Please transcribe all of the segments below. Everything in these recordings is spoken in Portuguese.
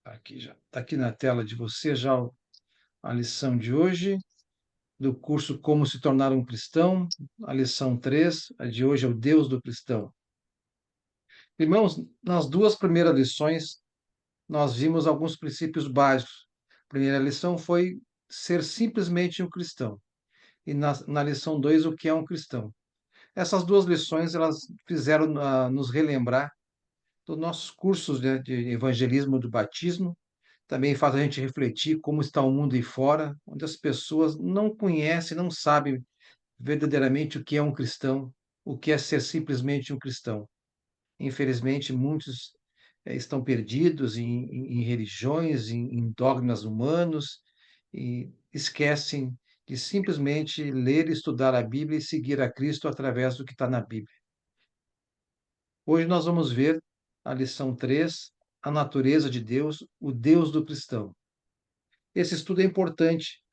Aqui já. Está aqui na tela de você já a lição de hoje, do curso Como se tornar um cristão, a lição 3, a de hoje é o Deus do cristão. Irmãos, nas duas primeiras lições, nós vimos alguns princípios básicos. A primeira lição foi ser simplesmente um cristão. E na lição 2, o que é um cristão. Essas duas lições, elas fizeram nos relembrar dos nossos cursos de evangelismo do batismo. Também faz a gente refletir como está o mundo aí fora, onde as pessoas não conhecem, não sabem verdadeiramente o que é um cristão, o que é ser simplesmente um cristão. Infelizmente, muitos estão perdidos em religiões, em dogmas humanos, e esquecem de simplesmente ler e estudar a Bíblia e seguir a Cristo através do que está na Bíblia. Hoje nós vamos ver a lição 3, a natureza de Deus, o Deus do cristão. Esse estudo é importante,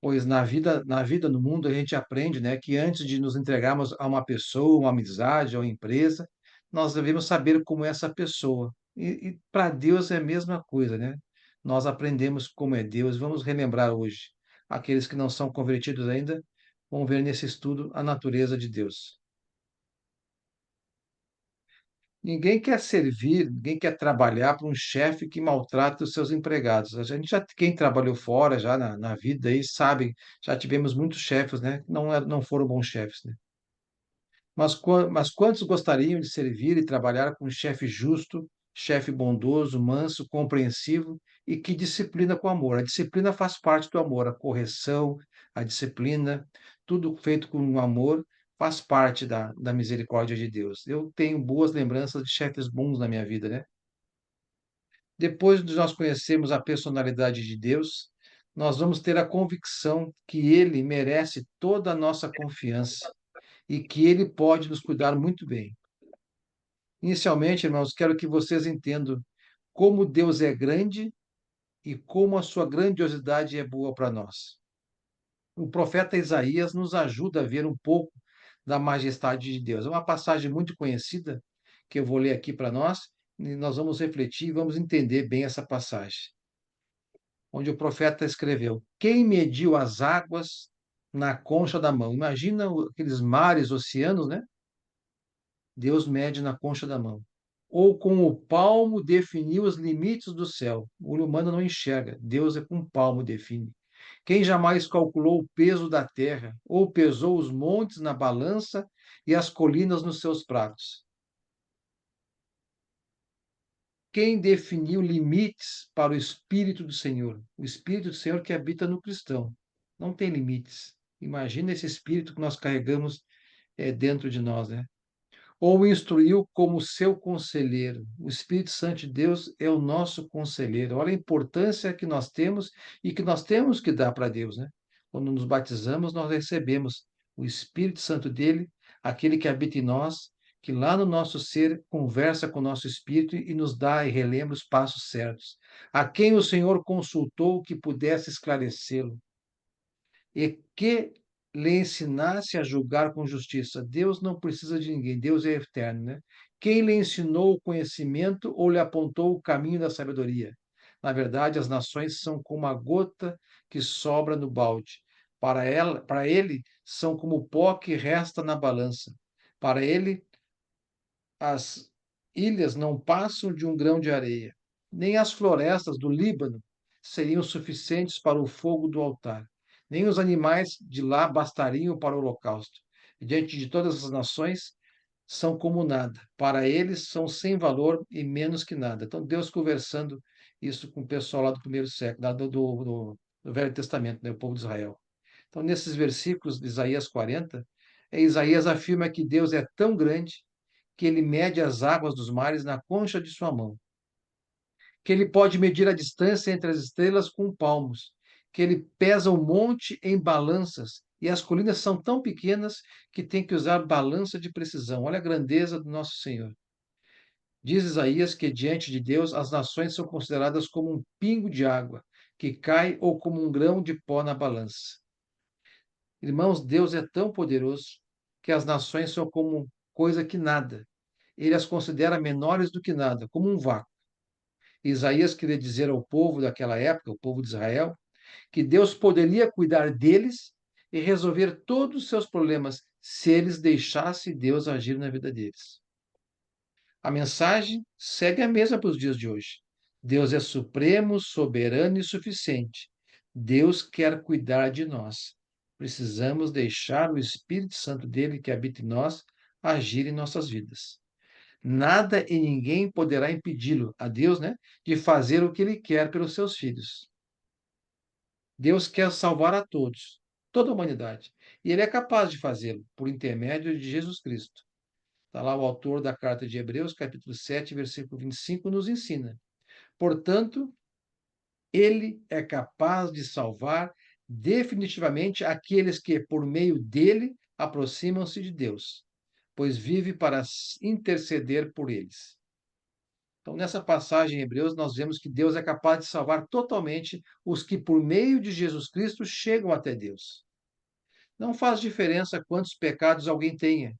pois na vida no mundo a gente aprende, né, que antes de nos entregarmos a uma pessoa, uma amizade, a uma empresa, nós devemos saber como é essa pessoa. E para Deus é a mesma coisa, né? Nós aprendemos como é Deus, vamos relembrar hoje. Aqueles que não são convertidos ainda vão ver nesse estudo a natureza de Deus. Ninguém quer servir, ninguém quer trabalhar para um chefe que maltrata os seus empregados. A gente já, quem trabalhou fora já na vida aí sabe, já tivemos muitos chefes, né? Que não foram bons chefes, né? Mas quantos gostariam de servir e trabalhar com um chefe justo, chefe bondoso, manso, compreensivo e que disciplina com amor? A disciplina faz parte do amor, a correção, a disciplina, tudo feito com amor faz parte da misericórdia de Deus. Eu tenho boas lembranças de chefes bons na minha vida, né? Depois de nós conhecermos a personalidade de Deus, nós vamos ter a convicção que Ele merece toda a nossa confiança e que Ele pode nos cuidar muito bem. Inicialmente, irmãos, quero que vocês entendam como Deus é grande e como a sua grandiosidade é boa para nós. O profeta Isaías nos ajuda a ver um pouco da majestade de Deus. É uma passagem muito conhecida que eu vou ler aqui para nós e nós vamos refletir e vamos entender bem essa passagem, onde o profeta escreveu: Quem mediu as águas na concha da mão? Imagina aqueles mares, oceanos, né? Deus mede na concha da mão. Ou com o palmo definiu os limites do céu. O olho humano não enxerga, Deus é com o palmo define. Quem jamais calculou o peso da terra, ou pesou os montes na balança e as colinas nos seus pratos? Quem definiu limites para o Espírito do Senhor? O Espírito do Senhor que habita no cristão. Não tem limites. Imagina esse Espírito que nós carregamos dentro de nós, né? Ou o instruiu como seu conselheiro. O Espírito Santo de Deus é o nosso conselheiro. Olha a importância que nós temos e que nós temos que dar para Deus, né? Quando nos batizamos, nós recebemos o Espírito Santo dele, aquele que habita em nós, que lá no nosso ser conversa com o nosso espírito e nos dá e relembra os passos certos. A quem o Senhor consultou que pudesse esclarecê-lo e que lhe ensinasse a julgar com justiça. Deus não precisa de ninguém, Deus é eterno, né? Quem lhe ensinou o conhecimento ou lhe apontou o caminho da sabedoria? Na verdade, as nações são como a gota que sobra no balde. Para ele, são como o pó que resta na balança. Para ele, as ilhas não passam de um grão de areia. Nem as florestas do Líbano seriam suficientes para o fogo do altar. Nem os animais de lá bastariam para o holocausto. Diante de todas as nações, são como nada. Para eles, são sem valor e menos que nada. Então, Deus conversando isso com o pessoal lá do primeiro século, do Velho Testamento, né, o povo de Israel. Então, nesses versículos de Isaías 40, Isaías afirma que Deus é tão grande que ele mede as águas dos mares na concha de sua mão, que ele pode medir a distância entre as estrelas com palmos, que ele pesa o monte em balanças e as colinas são tão pequenas que tem que usar balança de precisão. Olha a grandeza do nosso Senhor. Diz Isaías que diante de Deus as nações são consideradas como um pingo de água que cai ou como um grão de pó na balança. Irmãos, Deus é tão poderoso que as nações são como coisa que nada. Ele as considera menores do que nada, como um vácuo. Isaías queria dizer ao povo daquela época, o povo de Israel, que Deus poderia cuidar deles e resolver todos os seus problemas se eles deixassem Deus agir na vida deles. A mensagem segue a mesma para os dias de hoje. Deus é supremo, soberano e suficiente. Deus quer cuidar de nós. Precisamos deixar o Espírito Santo dele que habita em nós agir em nossas vidas. Nada e ninguém poderá impedi-lo, a Deus, né, de fazer o que ele quer pelos seus filhos. Deus quer salvar a todos, toda a humanidade, e ele é capaz de fazê-lo por intermédio de Jesus Cristo. Está lá o autor da carta de Hebreus, capítulo 7, versículo 25, nos ensina. Portanto, ele é capaz de salvar definitivamente aqueles que, por meio dele, aproximam-se de Deus, pois vive para interceder por eles. Então, nessa passagem em Hebreus, nós vemos que Deus é capaz de salvar totalmente os que, por meio de Jesus Cristo, chegam até Deus. Não faz diferença quantos pecados alguém tenha,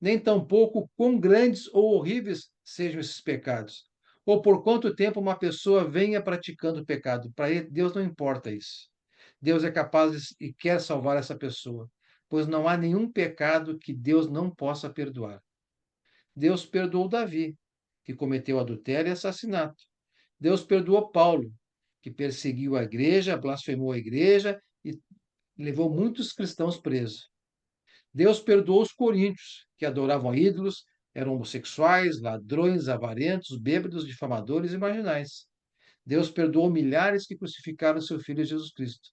nem tampouco quão grandes ou horríveis sejam esses pecados, ou por quanto tempo uma pessoa venha praticando o pecado. Para ele, Deus não importa isso. Deus é capaz e quer salvar essa pessoa, pois não há nenhum pecado que Deus não possa perdoar. Deus perdoou Davi, que cometeu adultério e assassinato. Deus perdoou Paulo, que perseguiu a igreja, blasfemou a igreja e levou muitos cristãos presos. Deus perdoou os coríntios, que adoravam ídolos, eram homossexuais, ladrões, avarentos, bêbados, difamadores e marginais. Deus perdoou milhares que crucificaram seu filho Jesus Cristo.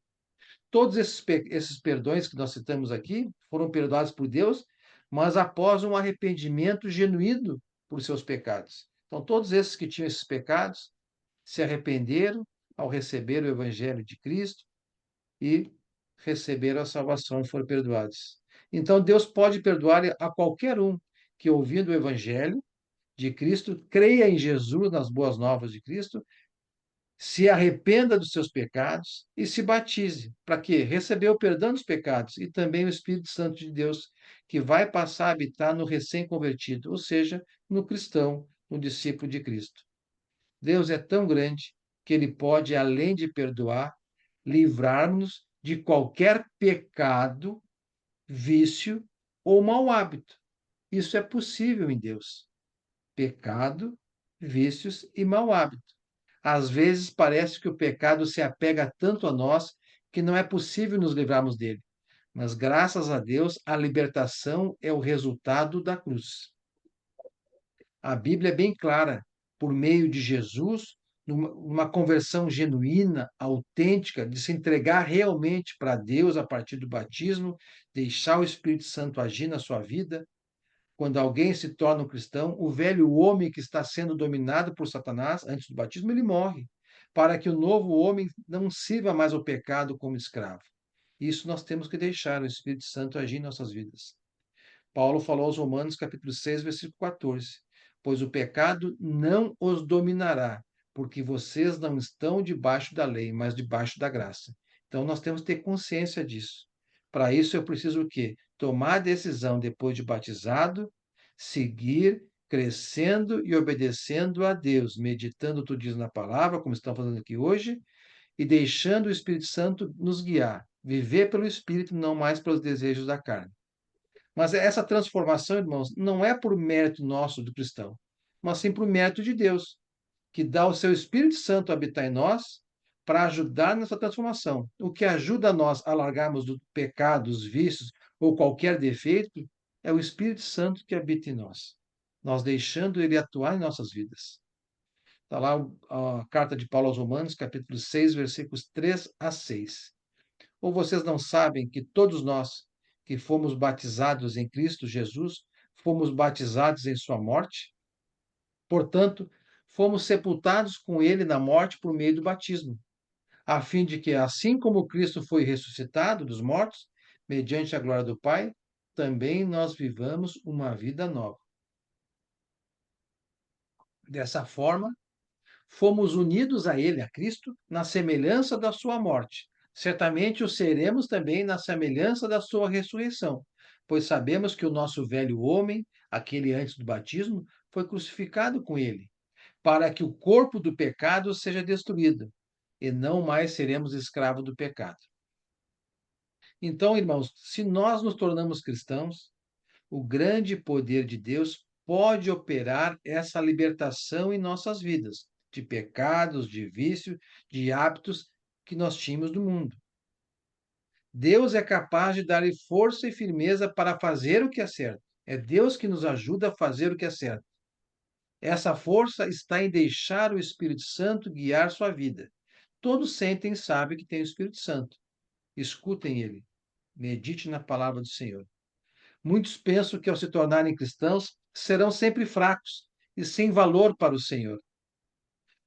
Todos esses perdões que nós citamos aqui foram perdoados por Deus, mas após um arrependimento genuíno por seus pecados. Então, todos esses que tinham esses pecados se arrependeram ao receber o Evangelho de Cristo e receberam a salvação e foram perdoados. Então, Deus pode perdoar a qualquer um que, ouvindo o Evangelho de Cristo, creia em Jesus, nas boas novas de Cristo, se arrependa dos seus pecados e se batize. Para quê? Receber o perdão dos pecados e também o Espírito Santo de Deus, que vai passar a habitar no recém-convertido, ou seja, no cristão, no discípulo de Cristo. Deus é tão grande que ele pode, além de perdoar, livrar-nos de qualquer pecado, vício ou mau hábito. Isso é possível em Deus. Pecado, vícios e mau hábito. Às vezes parece que o pecado se apega tanto a nós que não é possível nos livrarmos dele. Mas graças a Deus, a libertação é o resultado da cruz. A Bíblia é bem clara, por meio de Jesus, numa conversão genuína, autêntica, de se entregar realmente para Deus a partir do batismo, deixar o Espírito Santo agir na sua vida. Quando alguém se torna um cristão, o velho homem que está sendo dominado por Satanás antes do batismo, ele morre, para que o novo homem não sirva mais ao pecado como escravo. Isso nós temos que deixar o Espírito Santo agir em nossas vidas. Paulo falou aos Romanos, capítulo 6, versículo 14: Pois o pecado não os dominará, porque vocês não estão debaixo da lei, mas debaixo da graça. Então nós temos que ter consciência disso. Para isso eu preciso o quê? Tomar a decisão depois de batizado, seguir crescendo e obedecendo a Deus, meditando tudo isso na palavra, como estamos fazendo aqui hoje, e deixando o Espírito Santo nos guiar, viver pelo Espírito, não mais pelos desejos da carne. Mas essa transformação, irmãos, não é por mérito nosso do cristão, mas sim por mérito de Deus, que dá o seu Espírito Santo a habitar em nós para ajudar nessa transformação. O que ajuda nós a largarmos do pecado, dos vícios ou qualquer defeito é o Espírito Santo que habita em nós. Nós deixando ele atuar em nossas vidas. Está lá a carta de Paulo aos Romanos, capítulo 6, versículos 3 a 6. Ou vocês não sabem que todos nós que fomos batizados em Cristo Jesus, fomos batizados em sua morte? Portanto, fomos sepultados com ele na morte por meio do batismo, a fim de que, assim como Cristo foi ressuscitado dos mortos, mediante a glória do Pai, também nós vivamos uma vida nova. Dessa forma, fomos unidos a ele, a Cristo, na semelhança da sua morte, Certamente o seremos também na semelhança da sua ressurreição, pois sabemos que o nosso velho homem, aquele antes do batismo, foi crucificado com ele, para que o corpo do pecado seja destruído, e não mais seremos escravos do pecado. Então, irmãos, se nós nos tornamos cristãos, o grande poder de Deus pode operar essa libertação em nossas vidas, de pecados, de vício, de hábitos que nós tínhamos do mundo. Deus é capaz de dar força e firmeza para fazer o que é certo. É Deus que nos ajuda a fazer o que é certo. Essa força está em deixar o Espírito Santo guiar sua vida. Todos sentem e sabem que tem o Espírito Santo. Escutem ele. Medite na palavra do Senhor. Muitos pensam que, ao se tornarem cristãos, serão sempre fracos e sem valor para o Senhor.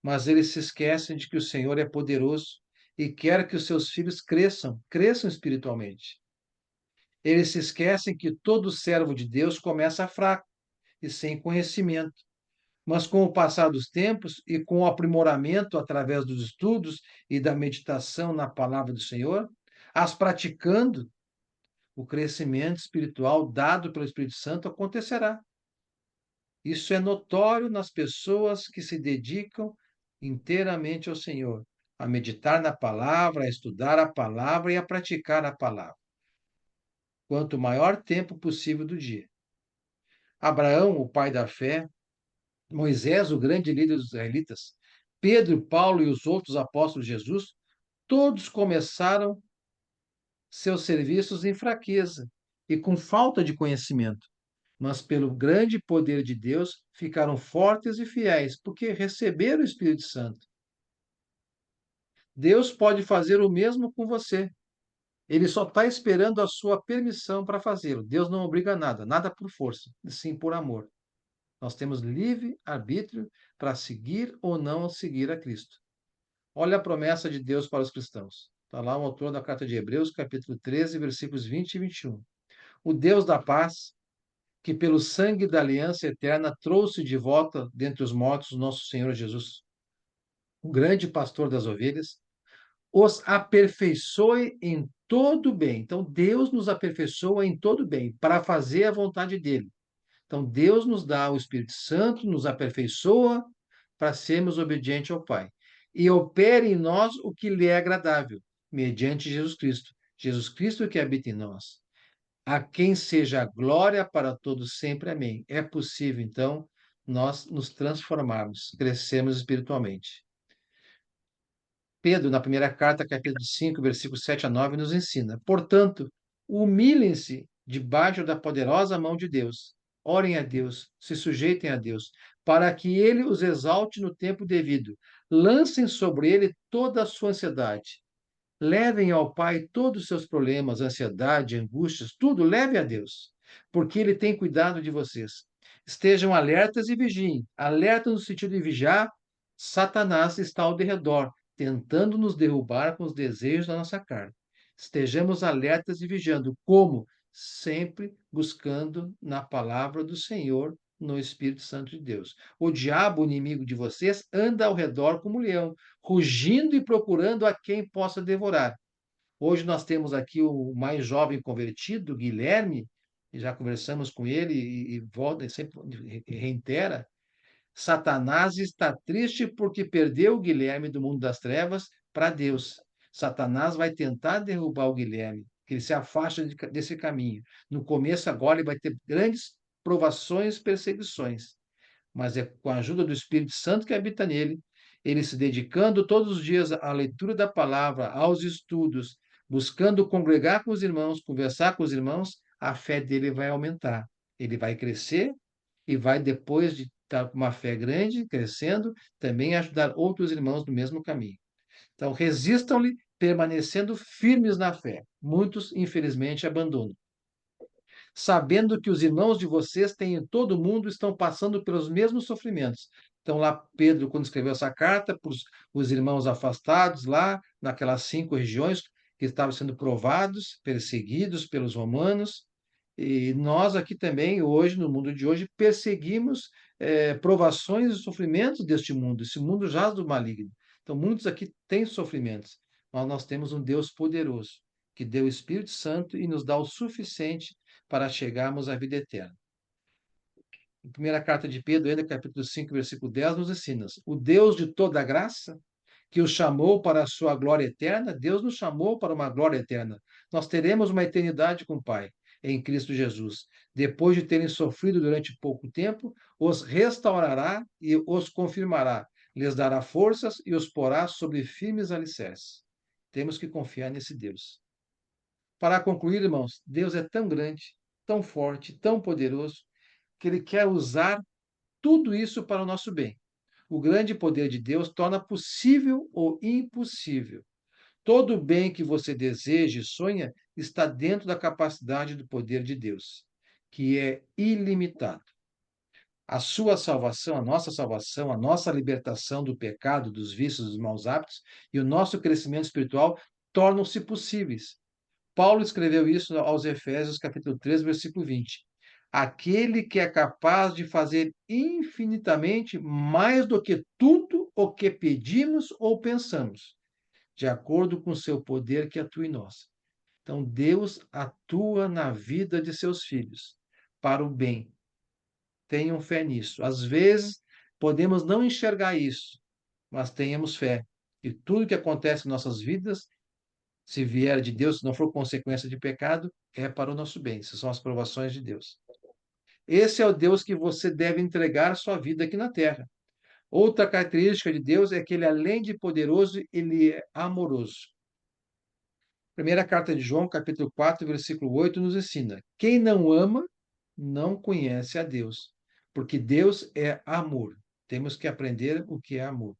Mas eles se esquecem de que o Senhor é poderoso e quer que os seus filhos cresçam espiritualmente. Eles se esquecem que todo servo de Deus começa fraco e sem conhecimento. Mas com o passar dos tempos e com o aprimoramento através dos estudos e da meditação na palavra do Senhor, as praticando, o crescimento espiritual dado pelo Espírito Santo acontecerá. Isso é notório nas pessoas que se dedicam inteiramente ao Senhor, a meditar na palavra, a estudar a palavra e a praticar a palavra, quanto maior tempo possível do dia. Abraão, o pai da fé, Moisés, o grande líder dos israelitas, Pedro, Paulo e os outros apóstolos de Jesus, todos começaram seus serviços em fraqueza e com falta de conhecimento, mas pelo grande poder de Deus ficaram fortes e fiéis, porque receberam o Espírito Santo. Deus pode fazer o mesmo com você. Ele só está esperando a sua permissão para fazê-lo. Deus não obriga nada, nada por força, e sim por amor. Nós temos livre arbítrio para seguir ou não seguir a Cristo. Olha a promessa de Deus para os cristãos. Está lá o autor da carta de Hebreus, capítulo 13, versículos 20 e 21. O Deus da paz, que pelo sangue da aliança eterna trouxe de volta dentre os mortos o nosso Senhor Jesus, o grande pastor das ovelhas, os aperfeiçoe em todo bem. Então, Deus nos aperfeiçoa em todo bem, para fazer a vontade dele. Então, Deus nos dá o Espírito Santo, nos aperfeiçoa para sermos obedientes ao Pai. E opere em nós o que lhe é agradável, mediante Jesus Cristo. Jesus Cristo que habita em nós. A quem seja a glória para todos sempre. Amém. É possível, então, nós nos transformarmos, crescermos espiritualmente. Pedro, na primeira carta, capítulo 5, versículos 7 a 9, nos ensina: portanto, humilhem-se debaixo da poderosa mão de Deus. Orem a Deus, se sujeitem a Deus, para que ele os exalte no tempo devido. Lancem sobre ele toda a sua ansiedade. Levem ao Pai todos os seus problemas, ansiedade, angústias, tudo, leve a Deus, porque Ele tem cuidado de vocês. Estejam alertas e vigiem. Alerta no sentido de vigiar, Satanás está ao derredor, tentando nos derrubar com os desejos da nossa carne. Estejamos alertas e vigiando. Como? Sempre buscando na palavra do Senhor, no Espírito Santo de Deus. O diabo, o inimigo de vocês, anda ao redor como um leão, rugindo e procurando a quem possa devorar. Hoje nós temos aqui o mais jovem convertido, Guilherme, e já conversamos com ele e volta e sempre reitera. Satanás está triste porque perdeu o Guilherme do mundo das trevas para Deus. Satanás vai tentar derrubar o Guilherme, que ele se afaste desse caminho. No começo, agora, ele vai ter grandes provações, perseguições, mas é com a ajuda do Espírito Santo que habita nele, ele se dedicando todos os dias à leitura da palavra, aos estudos, buscando congregar com os irmãos, conversar com os irmãos, a fé dele vai aumentar. Ele vai crescer e vai, depois de estar com uma fé grande, crescendo, também ajudar outros irmãos no mesmo caminho. Então, resistam-lhe, permanecendo firmes na fé. Muitos, infelizmente, abandonam, sabendo que os irmãos de vocês têm em todo o mundo estão passando pelos mesmos sofrimentos. Então, lá, Pedro, quando escreveu essa carta para os irmãos afastados, lá naquelas 5 regiões que estavam sendo provados, perseguidos pelos romanos, e nós aqui também, hoje, no mundo de hoje, perseguimos provações e sofrimentos deste mundo. Esse mundo jaz do maligno. Então, muitos aqui têm sofrimentos, mas nós temos um Deus poderoso, que deu o Espírito Santo e nos dá o suficiente para chegarmos à vida eterna. A primeira carta de Pedro, ainda capítulo 5, versículo 10, nos ensina: o Deus de toda graça, que o chamou para a sua glória eterna, Deus nos chamou para uma glória eterna. Nós teremos uma eternidade com o Pai em Cristo Jesus. Depois de terem sofrido durante pouco tempo, os restaurará e os confirmará, lhes dará forças e os porá sobre firmes alicerces. Temos que confiar nesse Deus. Para concluir, irmãos, Deus é tão grande, tão forte, tão poderoso, que Ele quer usar tudo isso para o nosso bem. O grande poder de Deus torna possível o impossível. Todo o bem que você deseja e sonha está dentro da capacidade do poder de Deus, que é ilimitado. A sua salvação, a nossa libertação do pecado, dos vícios, dos maus hábitos e o nosso crescimento espiritual tornam-se possíveis. Paulo escreveu isso aos Efésios, capítulo 3, versículo 20. Aquele que é capaz de fazer infinitamente mais do que tudo o que pedimos ou pensamos, de acordo com o seu poder que atua em nós. Então, Deus atua na vida de seus filhos para o bem. Tenham fé nisso. Às vezes, podemos não enxergar isso, mas tenhamos fé. E tudo que acontece em nossas vidas, se vier de Deus, se não for consequência de pecado, é para o nosso bem. Essas são as provações de Deus. Esse é o Deus que você deve entregar a sua vida aqui na terra. Outra característica de Deus é que ele, além de poderoso, ele é amoroso. Primeira carta de João, capítulo 4, versículo 8, nos ensina: quem não ama, não conhece a Deus, porque Deus é amor. Temos que aprender o que é amor.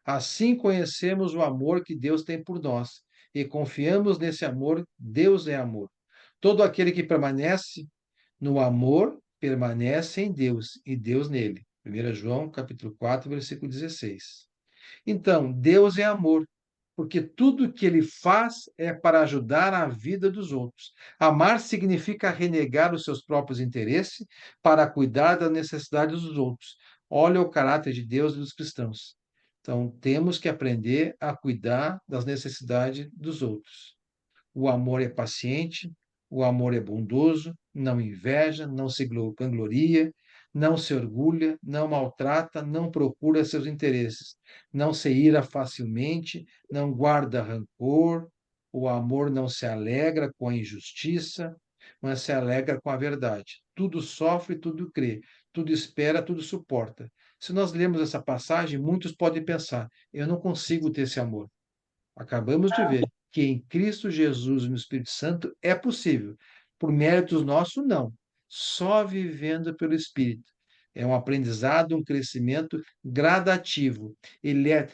Assim conhecemos o amor que Deus tem por nós e confiamos nesse amor. Deus é amor. Todo aquele que permanece no amor permanece em Deus e Deus nele. 1 João, capítulo 4, versículo 16. Então, Deus é amor, porque tudo que ele faz é para ajudar a vida dos outros. Amar significa renegar os seus próprios interesses para cuidar das necessidades dos outros. Olha o caráter de Deus e dos cristãos. Então, temos que aprender a cuidar das necessidades dos outros. O amor é paciente, o amor é bondoso, não inveja, não se vangloria, não se orgulha, não maltrata, não procura seus interesses, não se ira facilmente, não guarda rancor. O amor não se alegra com a injustiça, mas se alegra com a verdade. Tudo sofre, tudo crê, tudo espera, tudo suporta. Se nós lemos essa passagem, muitos podem pensar: eu não consigo ter esse amor. Acabamos de ver que em Cristo Jesus e no Espírito Santo é possível. Por méritos nossos, não. Só vivendo pelo Espírito. É um aprendizado, um crescimento gradativo. Ele é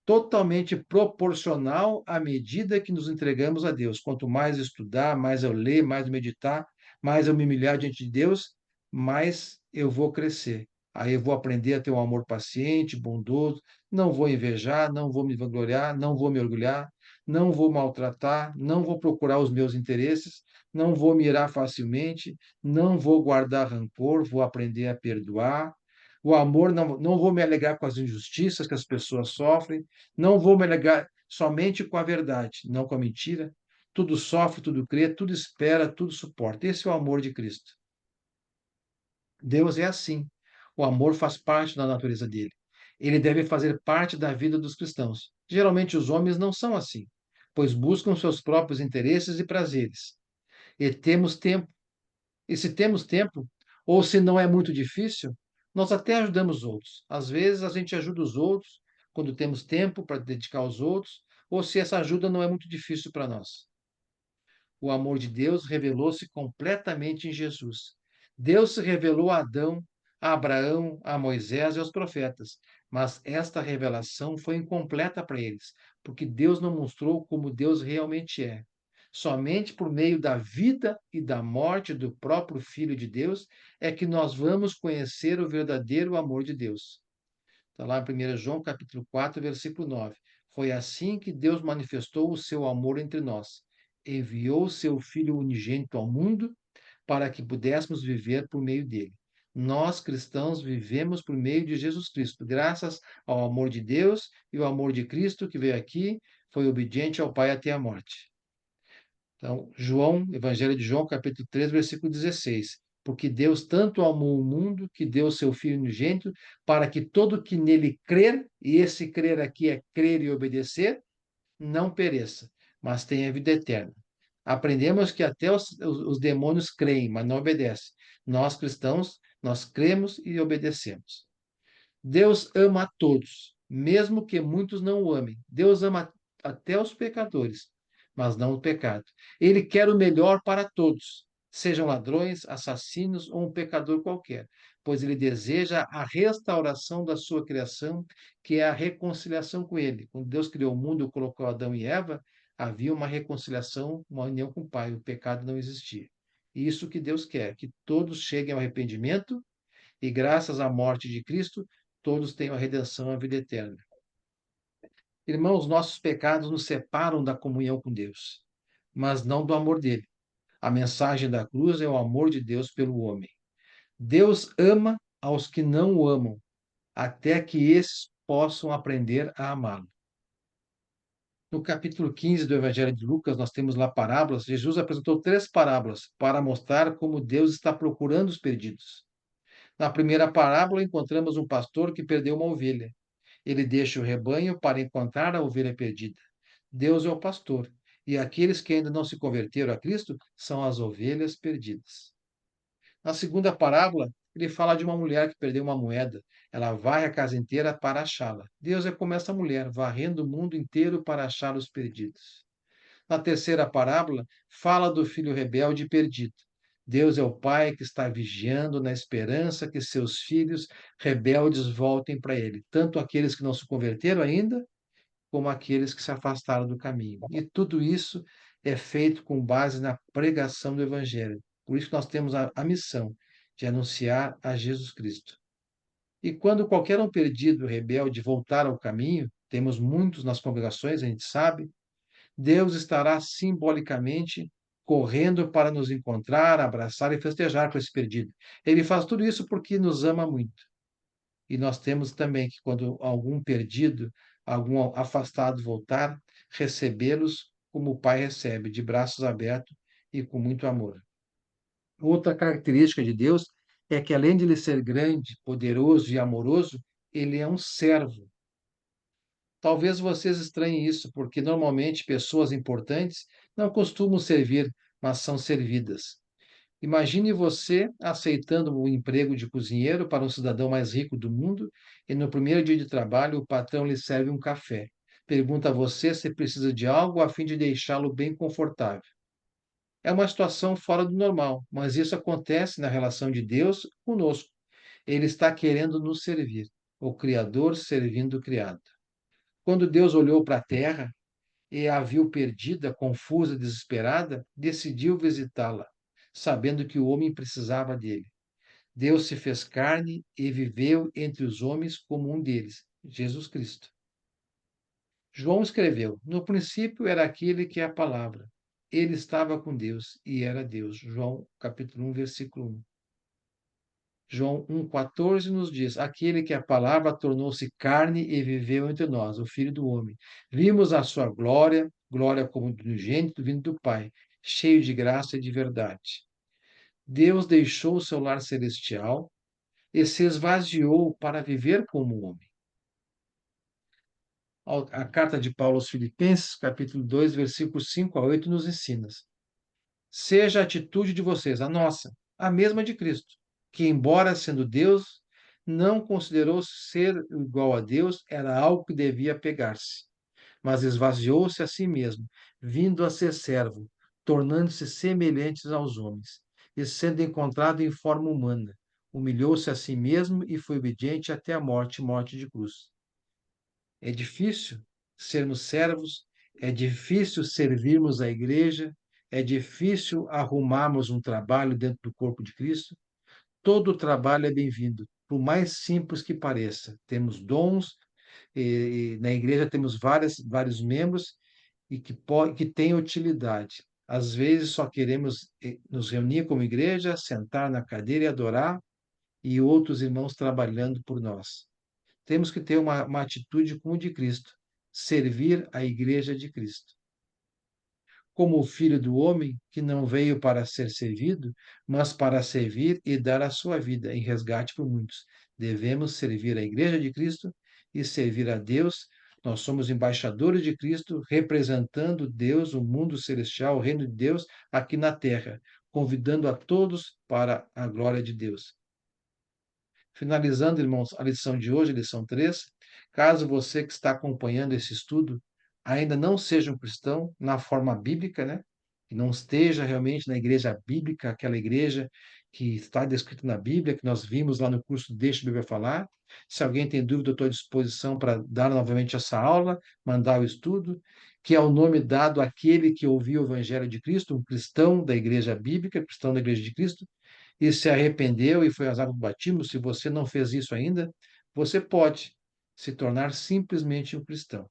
totalmente proporcional à medida que nos entregamos a Deus. Quanto mais estudar, mais eu ler, mais meditar, mais eu me humilhar diante de Deus, mais eu vou crescer. Aí eu vou aprender a ter um amor paciente, bondoso, não vou invejar, não vou me vangloriar, não vou me orgulhar, não vou maltratar, não vou procurar os meus interesses, não vou me irar facilmente, não vou guardar rancor, vou aprender a perdoar. O amor, não vou me alegrar com as injustiças que as pessoas sofrem, não vou me alegrar somente com a verdade, não com a mentira. Tudo sofre, tudo crê, tudo espera, tudo suporta. Esse é o amor de Cristo. Deus é assim. O amor faz parte da natureza dele. Ele deve fazer parte da vida dos cristãos. Geralmente os homens não são assim, pois buscam seus próprios interesses e prazeres. E temos tempo. E se temos tempo, ou se não é muito difícil, nós até ajudamos os outros. Às vezes a gente ajuda os outros quando temos tempo para dedicar aos outros, ou se essa ajuda não é muito difícil para nós. O amor de Deus revelou-se completamente em Jesus. Deus se revelou a Adão, a Abraão, a Moisés e aos profetas, mas esta revelação foi incompleta para eles, porque Deus não mostrou como Deus realmente é. Somente por meio da vida e da morte do próprio Filho de Deus é que nós vamos conhecer o verdadeiro amor de Deus. Está lá em 1 João capítulo 4, versículo 9. Foi assim que Deus manifestou o seu amor entre nós. Enviou seu Filho unigênito ao mundo para que pudéssemos viver por meio dele. Nós, cristãos, vivemos por meio de Jesus Cristo, graças ao amor de Deus e ao amor de Cristo que veio aqui foi obediente ao Pai até a morte. Então, Evangelho de João, capítulo 3, versículo 16. Porque Deus tanto amou o mundo que deu o seu Filho unigênito, para que todo que nele crer, e esse crer aqui é crer e obedecer, não pereça, mas tenha vida eterna. Aprendemos que até os demônios creem, mas não obedecem. Nós cristãos, nós cremos e obedecemos. Deus ama a todos, mesmo que muitos não o amem. Deus ama até os pecadores, mas não o pecado. Ele quer o melhor para todos, sejam ladrões, assassinos ou um pecador qualquer, pois ele deseja a restauração da sua criação, que é a reconciliação com ele. Quando Deus criou o mundo e colocou Adão e Eva, havia uma reconciliação, uma união com o Pai, o pecado não existia. Isso que Deus quer, que todos cheguem ao arrependimento e graças à morte de Cristo, todos tenham a redenção, a vida eterna. Irmãos, nossos pecados nos separam da comunhão com Deus, mas não do amor dele. A mensagem da cruz é o amor de Deus pelo homem. Deus ama aos que não o amam, até que esses possam aprender a amá-lo. No capítulo 15 do Evangelho de Lucas, nós temos lá parábolas. Jesus apresentou 3 parábolas para mostrar como Deus está procurando os perdidos. Na primeira parábola, encontramos um pastor que perdeu uma ovelha. Ele deixa o rebanho para encontrar a ovelha perdida. Deus é o pastor, e aqueles que ainda não se converteram a Cristo são as ovelhas perdidas. Na segunda parábola, ele fala de uma mulher que perdeu uma moeda. Ela varre a casa inteira para achá-la. Deus é como essa mulher, varrendo o mundo inteiro para achar os perdidos. Na terceira parábola, fala do filho rebelde e perdido. Deus é o pai que está vigiando na esperança que seus filhos rebeldes voltem para ele, tanto aqueles que não se converteram ainda, como aqueles que se afastaram do caminho. E tudo isso é feito com base na pregação do evangelho. Por isso que nós temos a missão de anunciar a Jesus Cristo. E quando qualquer um perdido, rebelde, voltar ao caminho, temos muitos nas congregações, a gente sabe, Deus estará simbolicamente correndo para nos encontrar, abraçar e festejar com esse perdido. Ele faz tudo isso porque nos ama muito. E nós temos também que, quando algum perdido, algum afastado voltar, recebê-los como o Pai recebe, de braços abertos e com muito amor. Outra característica de Deus é que, além de ele ser grande, poderoso e amoroso, ele é um servo. Talvez vocês estranhem isso, porque normalmente pessoas importantes não costumam servir, mas são servidas. Imagine você aceitando o emprego de cozinheiro para um cidadão mais rico do mundo e no primeiro dia de trabalho o patrão lhe serve um café. Pergunta a você se precisa de algo a fim de deixá-lo bem confortável. É uma situação fora do normal, mas isso acontece na relação de Deus conosco. Ele está querendo nos servir, o Criador servindo o Criado. Quando Deus olhou para a terra e a viu perdida, confusa, desesperada, decidiu visitá-la, sabendo que o homem precisava dele. Deus se fez carne e viveu entre os homens como um deles, Jesus Cristo. João escreveu: No princípio era aquele que é a palavra. Ele estava com Deus e era Deus. João capítulo 1, versículo 1. João 1,14 nos diz: Aquele que a palavra tornou-se carne e viveu entre nós, o Filho do Homem. Vimos a sua glória, glória como do unigênito vindo do Pai, cheio de graça e de verdade. Deus deixou o seu lar celestial e se esvaziou para viver como homem. A carta de Paulo aos Filipenses, capítulo 2, versículos 5 a 8, nos ensina: Seja a atitude de vocês, a nossa, a mesma de Cristo, que, embora sendo Deus, não considerou ser igual a Deus, era algo que devia pegar-se, mas esvaziou-se a si mesmo, vindo a ser servo, tornando-se semelhantes aos homens, e sendo encontrado em forma humana, humilhou-se a si mesmo e foi obediente até a morte, morte de cruz. É difícil sermos servos, é difícil servirmos a igreja, é difícil arrumarmos um trabalho dentro do corpo de Cristo. Todo trabalho é bem-vindo, por mais simples que pareça. Temos dons, e na igreja temos vários membros e que têm utilidade. Às vezes só queremos nos reunir como igreja, sentar na cadeira e adorar, e outros irmãos trabalhando por nós. Temos que ter uma atitude como de Cristo, servir a igreja de Cristo. Como o Filho do Homem, que não veio para ser servido, mas para servir e dar a sua vida em resgate por muitos. Devemos servir a igreja de Cristo e servir a Deus. Nós somos embaixadores de Cristo, representando Deus, o mundo celestial, o reino de Deus aqui na terra, convidando a todos para a glória de Deus. Finalizando, irmãos, a lição de hoje, lição 3. Caso você que está acompanhando esse estudo ainda não seja um cristão na forma bíblica, né? E não esteja realmente na igreja bíblica, aquela igreja que está descrita na Bíblia, que nós vimos lá no curso Deixa a Bíblia Falar. Se alguém tem dúvida, eu estou à disposição para dar novamente essa aula, mandar o estudo, que é o nome dado àquele que ouviu o Evangelho de Cristo, um cristão da igreja bíblica, cristão da igreja de Cristo, e se arrependeu e foi às águas do batismo. Se você não fez isso ainda, você pode se tornar simplesmente um cristão.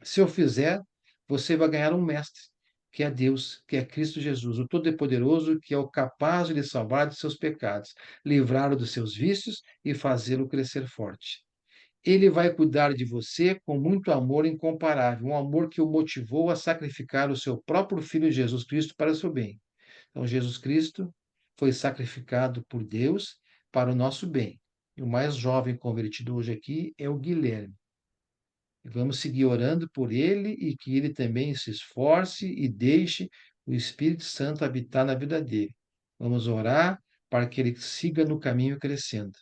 Se eu fizer, você vai ganhar um mestre, que é Deus, que é Cristo Jesus, o Todo-Poderoso, que é o capaz de lhe salvar de seus pecados, livrá-lo dos seus vícios e fazê-lo crescer forte. Ele vai cuidar de você com muito amor incomparável, um amor que o motivou a sacrificar o seu próprio Filho Jesus Cristo para o seu bem. Então, Jesus Cristo foi sacrificado por Deus para o nosso bem. E o mais jovem convertido hoje aqui é o Guilherme. Vamos seguir orando por ele e que ele também se esforce e deixe o Espírito Santo habitar na vida dele. Vamos orar para que ele siga no caminho crescendo.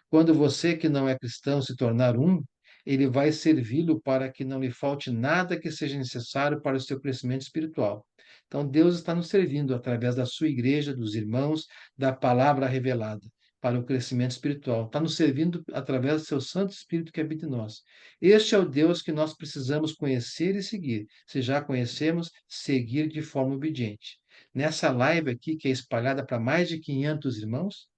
Quando você que não é cristão se tornar um, ele vai servi-lo para que não lhe falte nada que seja necessário para o seu crescimento espiritual. Então, Deus está nos servindo através da sua igreja, dos irmãos, da palavra revelada para o crescimento espiritual. Está nos servindo através do seu Santo Espírito que habita em nós. Este é o Deus que nós precisamos conhecer e seguir. Se já conhecemos, seguir de forma obediente. Nessa live aqui, que é espalhada para mais de 500 irmãos,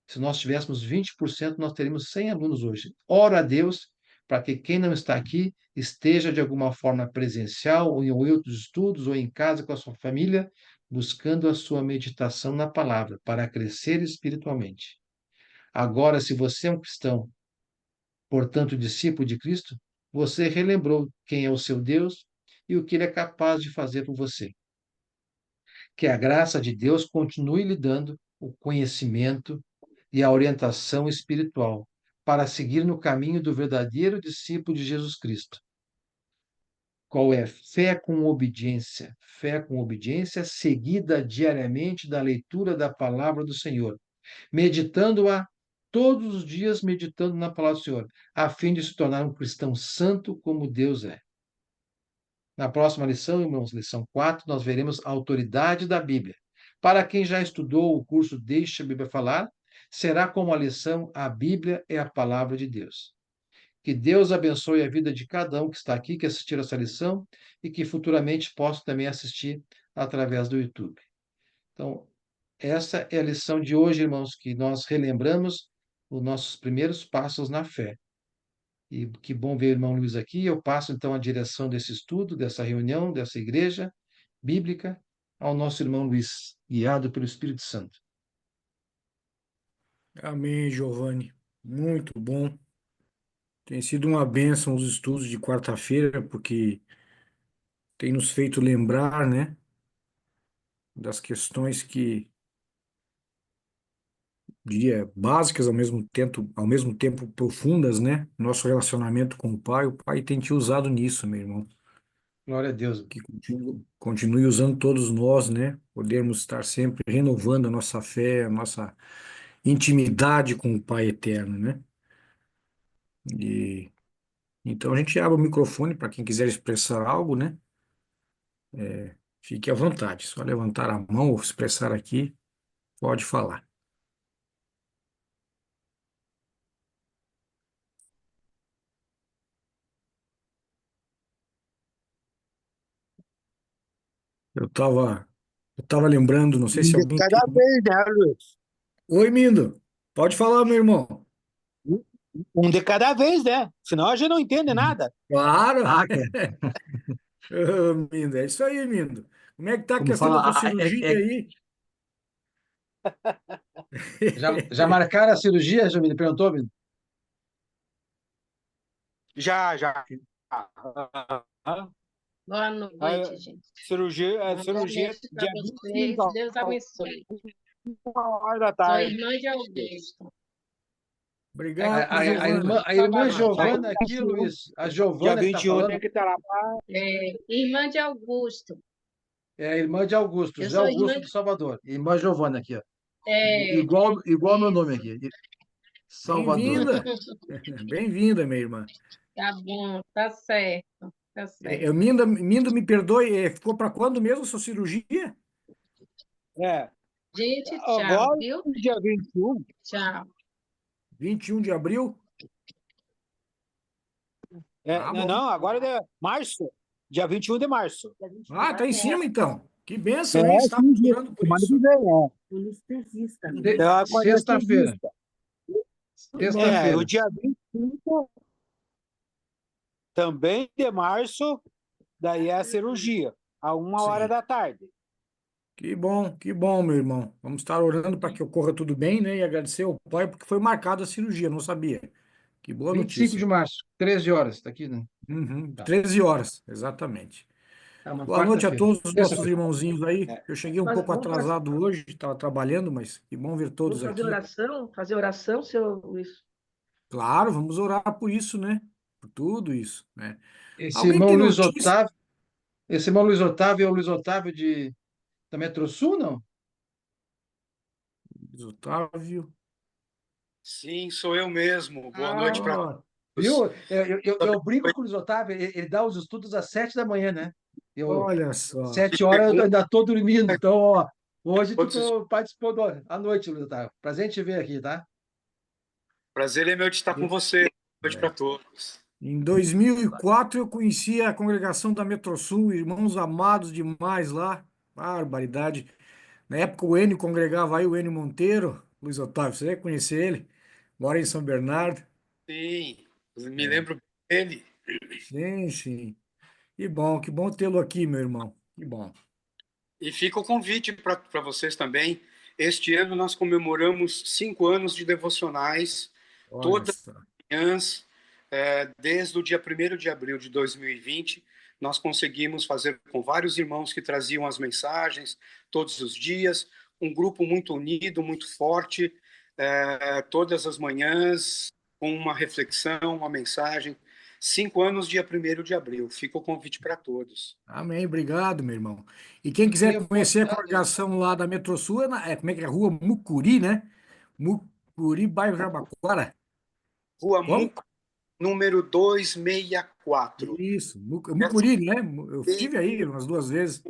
se nós tivéssemos 20%, nós teríamos 100 alunos hoje. Oro a Deus para que quem não está aqui esteja de alguma forma presencial, ou em outros estudos, ou em casa com a sua família, buscando a sua meditação na palavra, para crescer espiritualmente. Agora, se você é um cristão, portanto, discípulo de Cristo, você relembrou quem é o seu Deus e o que ele é capaz de fazer por você. Que a graça de Deus continue lhe dando o conhecimento e a orientação espiritual para seguir no caminho do verdadeiro discípulo de Jesus Cristo. Qual é? Fé com obediência seguida diariamente da leitura da palavra do Senhor, meditando-a todos os dias, meditando na palavra do Senhor, a fim de se tornar um cristão santo como Deus é. Na próxima lição, irmãos, lição 4, nós veremos a autoridade da Bíblia. Para quem já estudou o curso Deixa a Bíblia Falar, será como a lição A Bíblia é a Palavra de Deus. Que Deus abençoe a vida de cada um que está aqui, que assistiu essa lição e que futuramente possa também assistir através do YouTube. Então, essa é a lição de hoje, irmãos, que nós relembramos os nossos primeiros passos na fé. E que bom ver o irmão Luiz aqui. Eu passo então a direção desse estudo, dessa reunião, dessa igreja bíblica, ao nosso irmão Luiz, guiado pelo Espírito Santo. Amém, Giovanni. Muito bom. Tem sido uma bênção os estudos de quarta-feira, porque tem nos feito lembrar, né, das questões que, diria, básicas, ao mesmo tempo profundas, né? Nosso relacionamento com o Pai tem te usado nisso, meu irmão. Glória a Deus. Que continue usando todos nós, né? Podermos estar sempre renovando a nossa fé, a nossa intimidade com o Pai eterno, né? E então a gente abre o microfone para quem quiser expressar algo, né? Fique à vontade, só levantar a mão ou expressar aqui, pode falar. Eu estava eu tava lembrando, não sei Um se de alguém cada tem. vez, né, Luiz? Oi, Mindo, pode falar, meu irmão. Um de cada vez, né? Senão a gente não entende nada. Claro, Ah, cara, Ô, Mindo, é isso aí, Mindo. Como é que tá a como questão fala, da tua cirurgia aí? já marcaram a cirurgia, já me perguntou, menino? Já, já. Ah, Boa a noite, gente. cirurgia, Boa noite para dia vocês. 25, Deus abençoe. 1 hora da Sou tarde. irmã de Augusto. Obrigado, A Giovana. irmã Trabalhando. Giovana aqui, Luiz. A Dia Giovana que está 21 tem falando que estar lá. Irmã de Augusto. é a irmã de Augusto, Eu José sou irmã Augusto do Salvador. Irmã Giovana aqui, ó. é, Igual meu nome aqui. Salvador. Bem-vinda. Bem-vinda, minha irmã. Tá bom, tá certo, tá certo. Minda, me perdoe, ficou para quando mesmo a sua cirurgia? É. Gente, tchau, Agora, viu? dia 21, Tchau. 21 de abril? Tá bom. não, agora é março. Dia 21 de março. Ah, tá em cima então. Que bênção, É, hein? Você está sim, procurando por semana isso. que vem, é. Anestesista. Com Sexta-feira. anestesista. O Sexta-feira. dia 25 também de março, daí é a cirurgia, a 1 hora Sim. da tarde. Que bom, meu irmão. Vamos estar orando para que ocorra tudo bem, né? E agradecer ao Pai, porque foi marcada a cirurgia, não sabia. Que boa 25 de notícia. março, 13 horas. Está aqui, né? Uhum, Tá. 13 horas, exatamente. É uma Boa noite a quarta-feira. todos os nossos Terça-feira. irmãozinhos aí. É. Eu cheguei um pouco atrasado hoje, estava trabalhando, mas que bom ver todos Vamos aqui. fazer oração, seu Luiz? Claro, vamos orar por isso, né? Por tudo isso, né? Esse Alguém irmão tem Luiz notícia? Otávio, esse irmão Luiz Otávio é o Luiz Otávio da Metrosul, não? Luiz Otávio. Sim, sou eu mesmo. Boa noite para Ó, todos. Viu? Eu brinco com o Luiz Otávio, ele dá os estudos às 7 da manhã, né? olha só. 7 horas eu ainda estou dormindo. Então, ó, hoje tu Todos. participou à noite, Luiz Otávio. Prazer em te ver aqui, tá? Prazer é meu de estar com você. Boa noite para todos. Em 2004 eu conheci a congregação da Metrosul, irmãos amados demais lá. Barbaridade. Na época o Enio congregava aí, o Enio Monteiro, Luiz Otávio, você deve conhecer ele, mora em São Bernardo. Sim, me É, lembro dele. sim, sim. Que bom tê-lo aqui, meu irmão. Que bom. E fica o convite para vocês também. Este ano nós comemoramos 5 anos de devocionais, Olha todas só. as manhãs, desde o dia 1º de abril de 2020. Nós conseguimos fazer com vários irmãos que traziam as mensagens todos os dias, um grupo muito unido, muito forte, todas as manhãs, com uma reflexão, uma mensagem. 5 anos, dia 1º de abril. Fica o convite para todos. Amém, obrigado, meu irmão. E quem Eu quiser tinha conhecer a postado. congregação lá da Metrosul, como é que é? Rua Mucuri, né? Mucuri, bairro Jabaquara. Rua Como? Muca, número 264. Isso, Essa Mucuri, né? Eu é estive aí umas 2 vezes.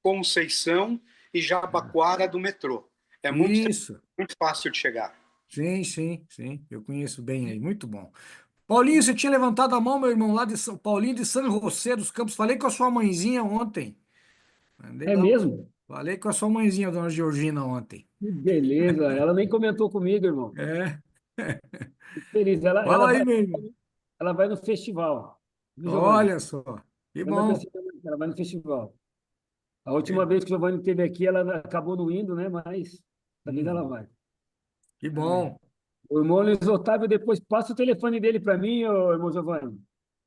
Conceição e Jabaquara do metrô. É muito, Isso, muito fácil de chegar. sim, sim, sim. Eu conheço bem aí, muito bom. Paulinho, você tinha levantado a mão, meu irmão, lá de São Paulinho de San José dos Campos. Falei com a sua mãezinha ontem. Mandei É lá mesmo? Falei com a sua mãezinha, dona Georgina, ontem. Que beleza. Ela nem comentou comigo, irmão. É, Fico feliz. fala aí, meu irmão. Ela vai no festival. Viu, Giovanni? Olha só, que Manda pra bom. você também, ela vai no festival. A última vez que o Giovanni esteve aqui, ela acabou não indo, né? Mas dessa vez ela vai. Que É. bom. O irmão Luiz Otávio, depois passa o telefone dele para mim, ô, irmão Giovanni.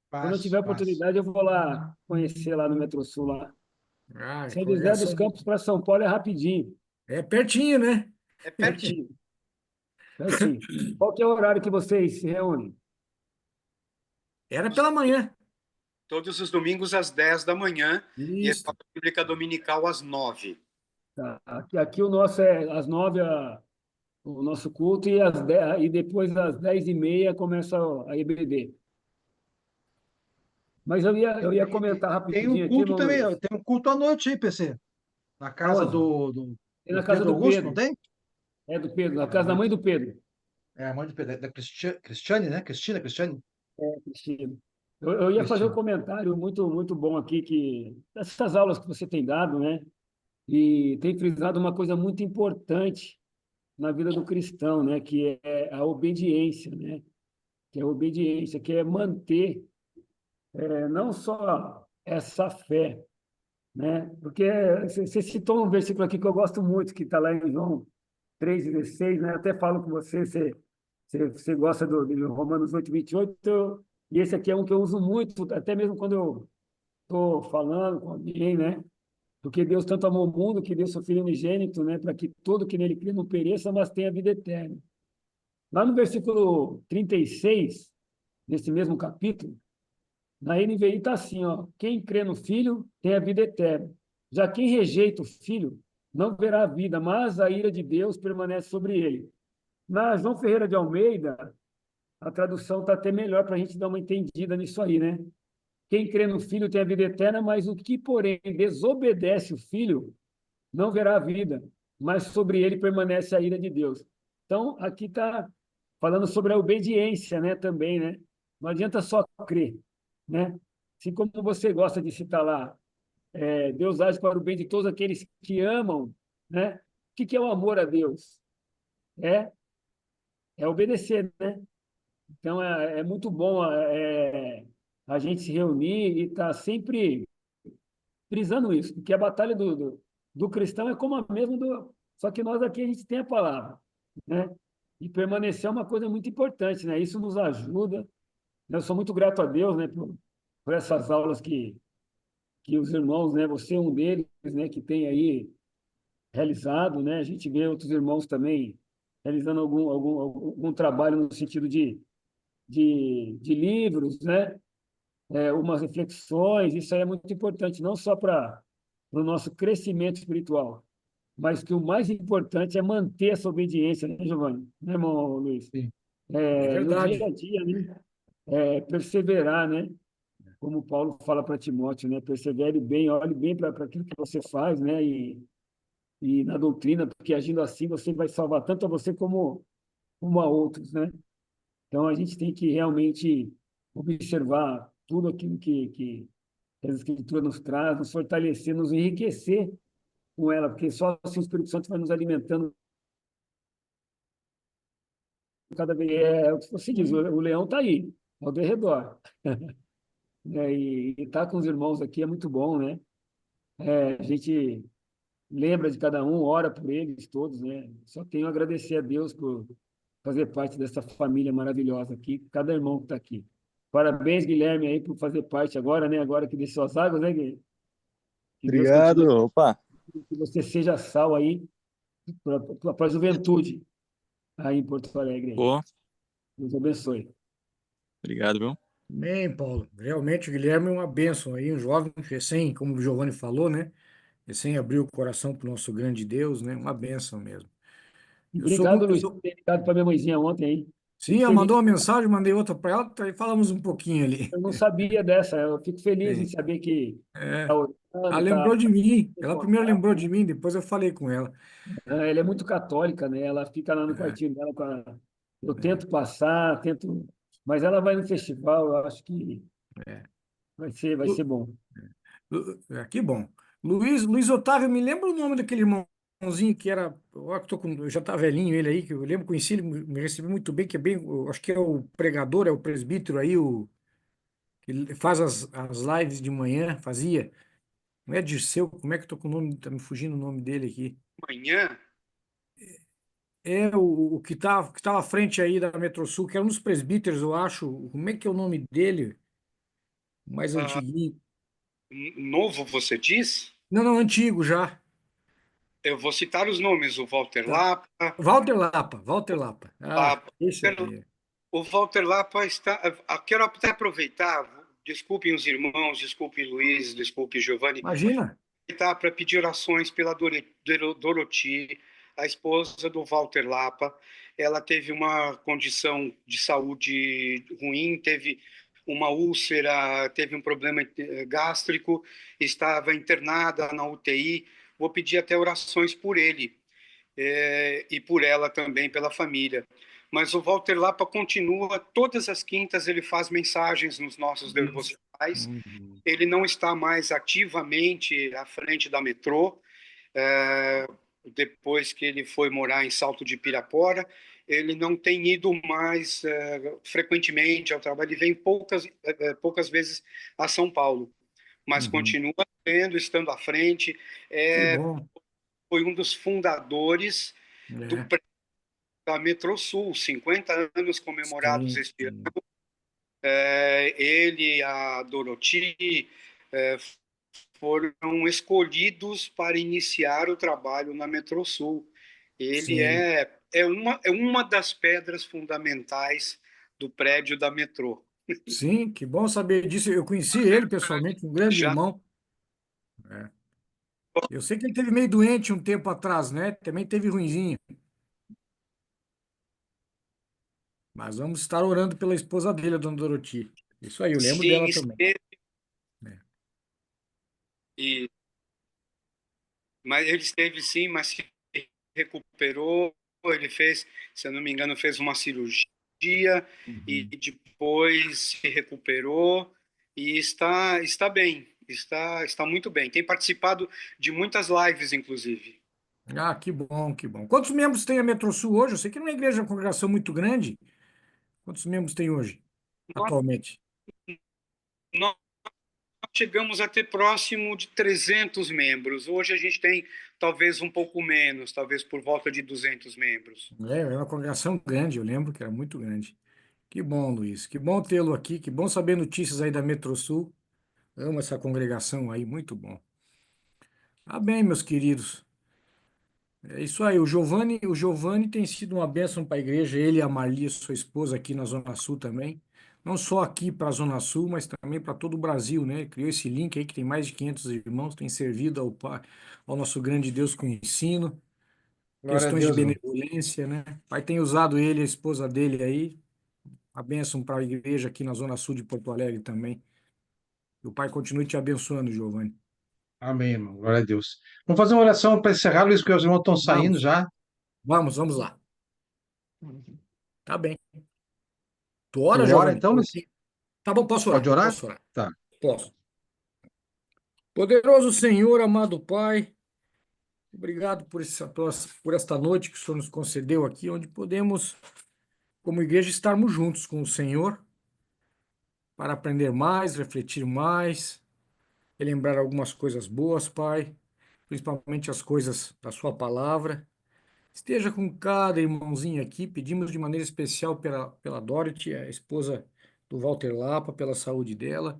Quando eu tiver Passo. oportunidade, eu vou lá conhecer lá no Metrosul lá. Ah, São José dos congregação. Campos para São Paulo é rapidinho. É pertinho, né? É pertinho. Pertinho. Qual que é o horário que vocês se reúnem? Era pela manhã. Todos os domingos às 10 da manhã e a Isso. escola bíblica dominical às 9. Tá. Aqui o nosso é às 9 o nosso culto e, às 10, e depois às 10h30 começa a EBD. Mas eu ia comentar Tem um rapidinho aqui, culto irmão também, ó, Luiz. tem um culto à noite aí, PC. Na casa Aonde? Tem do na casa Pedro do Augusto, não Pedro. tem? É do Pedro, na À casa da mãe noite. do Pedro. É a mãe do Pedro, da Cristiane, né? Cristiane? É, Cristina. Eu ia fazer um Cristiane. comentário muito, muito bom aqui, que essas aulas que você tem dado, né? E tem frisado uma coisa muito importante na vida do cristão, né? Que é a obediência, né? Que é a obediência, que é manter não só essa fé, né? Porque você citou um versículo aqui que eu gosto muito, que está lá em João 3,16, né? Eu até falo com você, você gosta do Romanos 8:28, E esse aqui é um que eu uso muito, até mesmo quando eu estou falando com alguém, né? Porque Deus tanto amou o mundo que deu seu Filho unigênito, né? Para que todo que nele crê não pereça, mas tenha vida eterna. Lá no versículo 36, nesse mesmo capítulo, na NVI está assim, ó, quem crê no Filho tem a vida eterna. Já quem rejeita o Filho não verá a vida, mas a ira de Deus permanece sobre ele. Na João Ferreira de Almeida, a tradução está até melhor para a gente dar uma entendida nisso aí, né? Quem crê no Filho tem a vida eterna, mas o que, porém, desobedece o Filho não verá a vida, mas sobre ele permanece a ira de Deus. Então, aqui está falando sobre a obediência, né, também, né? Não adianta só crer, né? Assim como você gosta de citar lá, Deus age para o bem de todos aqueles que amam, né? O que é o amor a Deus? É, é obedecer, né? Então, é muito bom a gente se reunir e estar sempre frisando isso, porque a batalha do cristão é como a mesma do. Só que nós aqui a gente tem a palavra, né? E permanecer é uma coisa muito importante, né? Isso nos ajuda. Eu sou muito grato a Deus, né, por essas aulas que os irmãos, né, você é um deles, né, que tem aí realizado, né? A gente vê outros irmãos também realizando algum trabalho no sentido de livros, né? Umas reflexões, isso aí é muito importante, não só para o nosso crescimento espiritual, mas que o mais importante é manter essa obediência, né, Giovanni? Né, irmão Luiz? Sim. É No dia verdade. a dia, né? Perseverar, né? Como Paulo fala para Timóteo, né? Persevere bem, olhe bem para aquilo que você faz, né? E na doutrina, porque agindo assim você vai salvar tanto a você como a outros, né? Então a gente tem que realmente observar tudo aquilo que a Escritura nos traz, nos fortalecer, nos enriquecer com ela, porque só assim o Espírito Santo vai nos alimentando cada vez. É o que você diz, o leão está aí, ao derredor. E estar com os irmãos aqui é muito bom, né? A gente lembra de cada um, ora por eles todos, né? Só tenho a agradecer a Deus por fazer parte dessa família maravilhosa aqui, cada irmão que está aqui. Parabéns, Guilherme, aí por fazer parte agora, né? Agora que desceu as águas, né, Guilherme? Que Deus Obrigado. continue, Opa, que você seja sal aí para a juventude aí em Porto Alegre. Aí. pô, Deus abençoe. obrigado, viu? Bem, Paulo. Realmente o Guilherme é uma bênção aí, um jovem recém, como o Giovanni falou, né? Recém abriu o coração para o nosso grande Deus, né? Uma bênção mesmo. E Eu sou obrigado, muito. Luiz, por ter ligado para minha mãezinha ontem aí. Sim, Fico ela feliz. mandou uma mensagem, mandei outra para ela, e falamos um pouquinho ali. Eu não sabia dessa. Eu fico feliz em Sim. saber que está É. Ela orando, está lembrou de mim. em Ela primeiro contato, lembrou de né? mim, depois eu falei com ela. Ela é muito católica, né? Ela fica lá no É, quartinho dela. Eu é, tento passar, tento. Mas ela vai no festival, eu acho que é. vai ser bom. Que bom. Luiz Otávio, me lembra o nome daquele irmãozinho que era. Eu já tá velhinho ele aí, que eu lembro, conheci ele, me recebi muito bem, que é bem. Eu acho que é o pregador, é o presbítero aí, que ele faz as lives de manhã, fazia. Não é Dirceu, como é que eu tô com o nome? Tá me fugindo o nome dele aqui. Amanhã, É o que tá à frente aí da Metrosul, que é um dos presbíteros, eu acho. Como é que é o nome dele? O mais ah, antiguinho. novo, você diz? Não, não, antigo já. Eu vou citar os nomes: o Walter Tá. Lapa. Walter Lapa, Walter Lapa. Ah, Lapa. esse aí. O Walter Lapa está. Quero até aproveitar, desculpem os irmãos, desculpe Luiz, desculpe Giovanni, Imagina. aproveitar para pedir orações pela Doroti, a esposa do Walter Lapa. Ela teve uma condição de saúde ruim, teve uma úlcera, teve um problema gástrico, estava internada na UTI. Vou pedir até orações por ele e por ela também, pela família. Mas o Walter Lapa continua, todas as quintas ele faz mensagens nos nossos devocionais. Uhum. Ele não está mais ativamente à frente da metrô, depois que ele foi morar em Salto de Pirapora, ele não tem ido mais frequentemente ao trabalho, ele vem poucas vezes a São Paulo, mas Uhum. continua estando à frente, Que bom. foi um dos fundadores do É, da Metrosul, 50 anos comemorados sim, este ano, sim. Ele e a Doroti foram escolhidos para iniciar o trabalho na Metrosul. Ele Sim. é uma das pedras fundamentais do prédio da metrô. Sim, que bom saber disso. Eu conheci ele pessoalmente, um grande Já irmão. É. Eu sei que ele teve meio doente um tempo atrás, né? Também teve ruinzinho. Mas vamos estar orando pela esposa dele, a dona Doroti. Isso aí, eu lembro sim dela também. esteve, É. e- mas ele esteve sim, mas se recuperou. Ele fez, se eu não me engano, fez uma cirurgia e Uhum. depois se recuperou e está bem, está muito bem. Tem participado de muitas lives, inclusive. Ah, que bom, que bom. Quantos membros tem a Metrosul hoje? Eu sei que não é uma igreja, uma congregação muito grande. Quantos membros tem hoje, Nós, atualmente? nós chegamos a ter próximo de 300 membros. Hoje a gente tem talvez um pouco menos, talvez por volta de 200 membros. É uma congregação grande, eu lembro que era muito grande. Que bom, Luiz. Que bom tê-lo aqui. Que bom saber notícias aí da Metrosul. Amo essa congregação aí, muito bom. Tá bem, meus queridos. É isso aí. O Giovanni tem sido uma bênção para a igreja, ele e a Marli, sua esposa, aqui na Zona Sul também. Não só aqui para a Zona Sul, mas também para todo o Brasil, né? Criou esse link aí que tem mais de 500 irmãos, tem servido ao nosso grande Deus com ensino, Glória a questões de Deus, irmão. benevolência, né? O Pai tem usado ele, a esposa dele aí, a bênção para a igreja aqui na Zona Sul de Porto Alegre também. Que o Pai continue te abençoando, Giovanni. Amém, irmão. Glória a Deus. Vamos fazer uma oração para encerrar, Luiz, porque os irmãos estão saindo Vamos, já. vamos lá. Tá bem. Tu Tu ora, ora Giovanni? então, Luiz? Tá bom, posso Pode orar, orar? posso orar. Tá. Posso. Poderoso Senhor, amado Pai, obrigado por esta noite que o Senhor nos concedeu aqui, onde podemos, como igreja, estarmos juntos com o Senhor para aprender mais, refletir mais, relembrar algumas coisas boas, Pai, principalmente as coisas da Sua palavra. Esteja com cada irmãozinho aqui, pedimos de maneira especial pela Dorothy, a esposa do Walter Lapa, pela saúde dela.